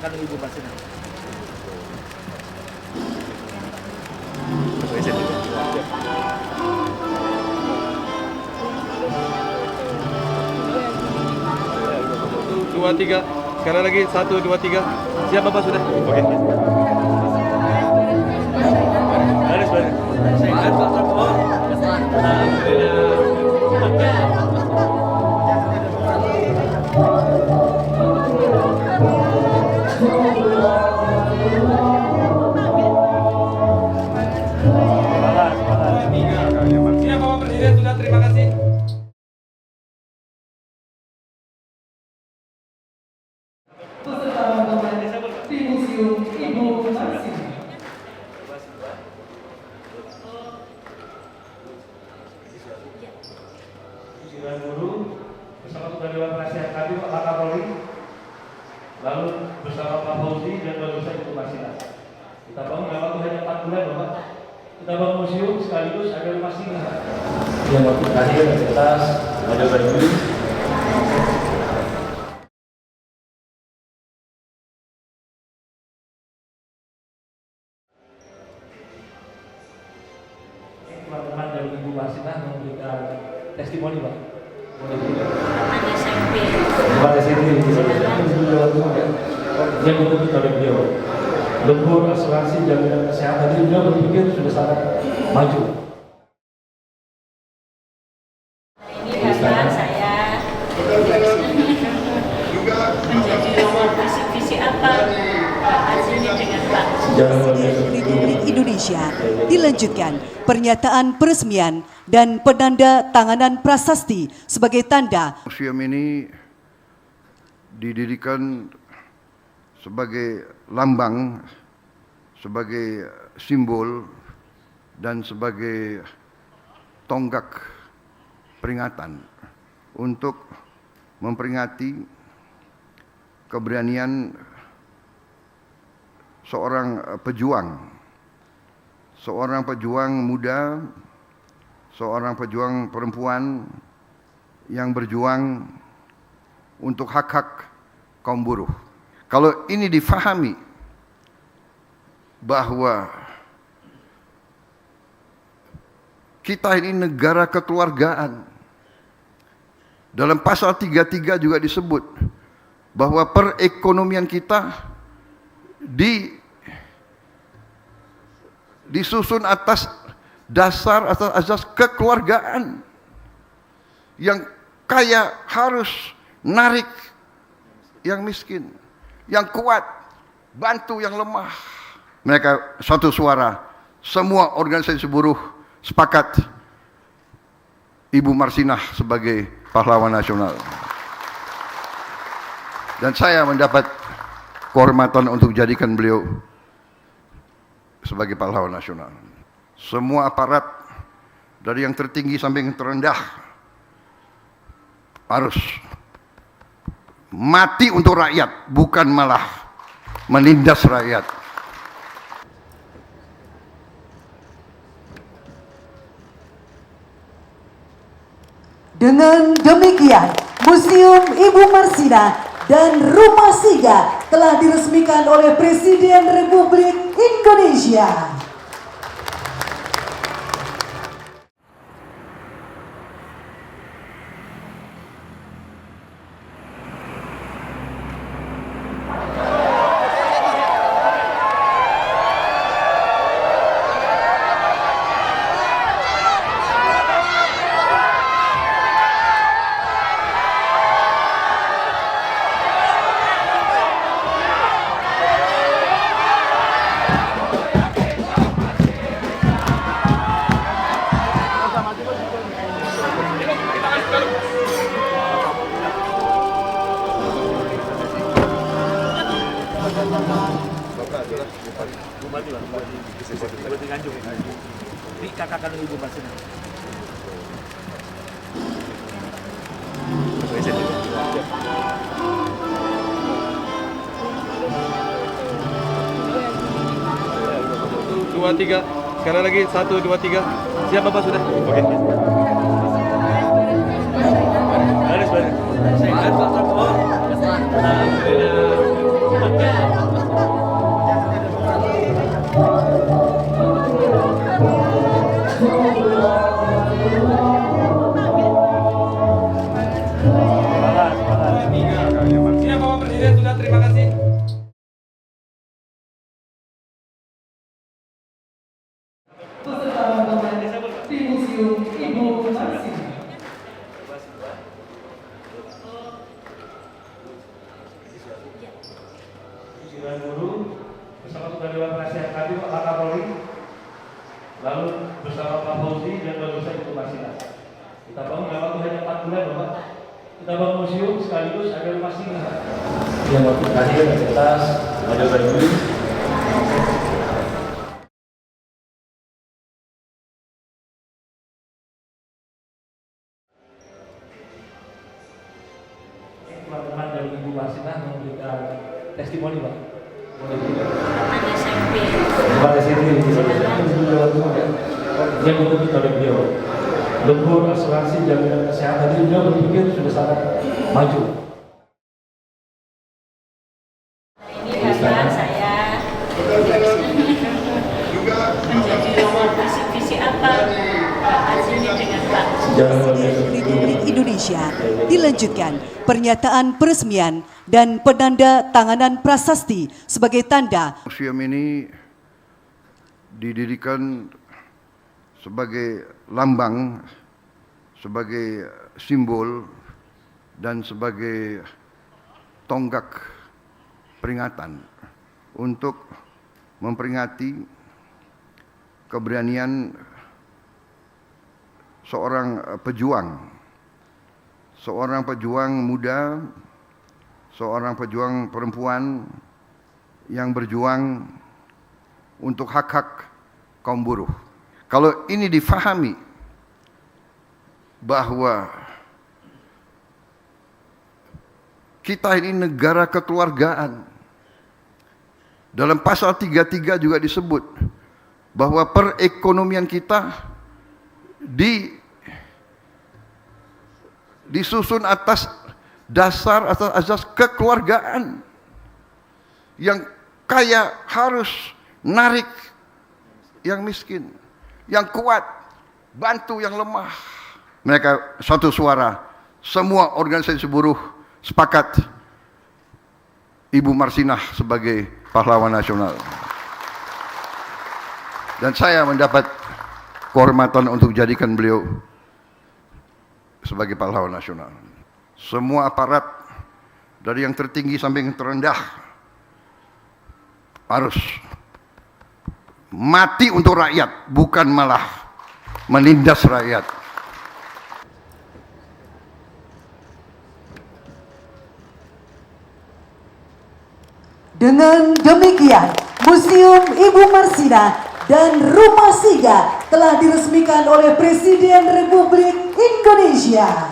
kakak Ibu Masina. Dua tiga, sekali lagi 1 2 3. Siap Bapak sudah? Oke. Baris. Sehat Pak Prabowo. Siap Bapak Presiden sudah, terima kasih. Di Museum Ibu Marsina. Sembilan guru bersama Ketua Dewan Penasihat kami Pak Kapolri, lalu bersama Pak Fauzi dan Barusan Ibu Masina. Kita bangun dalam waktu hanya 4 bulan, Bapak. Kita bangun museum sekaligus ada rumah singgah. Yang waktu terakhir atas ada baju. Teman-teman dari Ibu Masina memberikan testimoni, Pak. Pada SMP, yang dituntut oleh beliau. Lembur asuransi jaminan kesehatan ini beliau berpikir sudah sangat maju. Ini karena saya menjadi nomor visi apa hasilnya dengan Pak Republik Indonesia dilanjutkan pernyataan peresmian dan penanda tanganan prasasti sebagai tanda. Museum ini didirikan sebagai lambang, sebagai simbol, dan sebagai tonggak peringatan untuk memperingati keberanian seorang pejuang muda, seorang pejuang perempuan yang berjuang untuk hak-hak kaum buruh. Kalau ini difahami bahwa kita ini negara kekeluargaan, dalam pasal 33 juga disebut bahwa perekonomian kita disusun atas dasar atas asas kekeluargaan. Yang kaya harus narik yang miskin, yang kuat bantu yang lemah. Mereka satu suara, semua organisasi buruh sepakat Ibu Marsinah sebagai pahlawan nasional. Dan saya mendapat kehormatan untuk jadikan beliau sebagai pahlawan nasional. Semua aparat dari yang tertinggi sampai yang terendah harus mati untuk rakyat, bukan malah menindas rakyat. Dengan demikian, Museum Ibu Marsina dan Rumah Singgah telah diresmikan oleh Presiden Republik Indonesia. Bupati Nganjuk. Ini kakak kandung Ibu Masina. Dua tiga, sekali lagi 1 2 3. Siap Bapak sudah? Oke. Baris. Sehat Pak Prabowo. Alhamdulillah. beserta rombongan di Museum Ibu Marsina. Dewan Guru bersama Ketua Dewan Penasihat kami Pak Kapolri, lalu bersama Pak Fauzi dan Pak Dosa itu Marsina. Kita bangun dalam waktu hanya 4 bulan, Bapak. Kita bangun museum sekaligus ada rumah singgah. Yang waktu terakhir atas ada baju. Teman-teman dari Ibu Marsina memberikan testimoni, Pak. Teman SMP. Pada sini yang dituntut oleh beliau, lembur asuransi jaminan kesehatan ini beliau berpikir sudah sangat maju. Ini Bapak saya menjadi nomor visi apa Bapak sini dengan Pak. Republik Indonesia dilanjutkan pernyataan peresmian dan penanda tanganan prasasti sebagai tanda Museum ini didirikan sebagai lambang, sebagai simbol, dan sebagai tonggak peringatan untuk memperingati keberanian seorang pejuang muda, seorang pejuang perempuan yang berjuang untuk hak-hak kaum buruh. Kalau ini difahami bahwa kita ini negara kekeluargaan, dalam pasal 33 juga disebut bahwa perekonomian kita disusun atas dasar atas asas kekeluargaan. Yang kaya harus narik yang miskin, yang kuat bantu yang lemah. Mereka satu suara, semua organisasi buruh sepakat Ibu Marsinah sebagai pahlawan nasional. Dan saya mendapat kehormatan untuk jadikan beliau sebagai pahlawan nasional. Semua aparat dari yang tertinggi sampai yang terendah harus mati untuk rakyat, bukan malah menindas rakyat. Dengan demikian, Museum Ibu Marsina dan Rumah Singgah telah diresmikan oleh Presiden Republik Indonesia.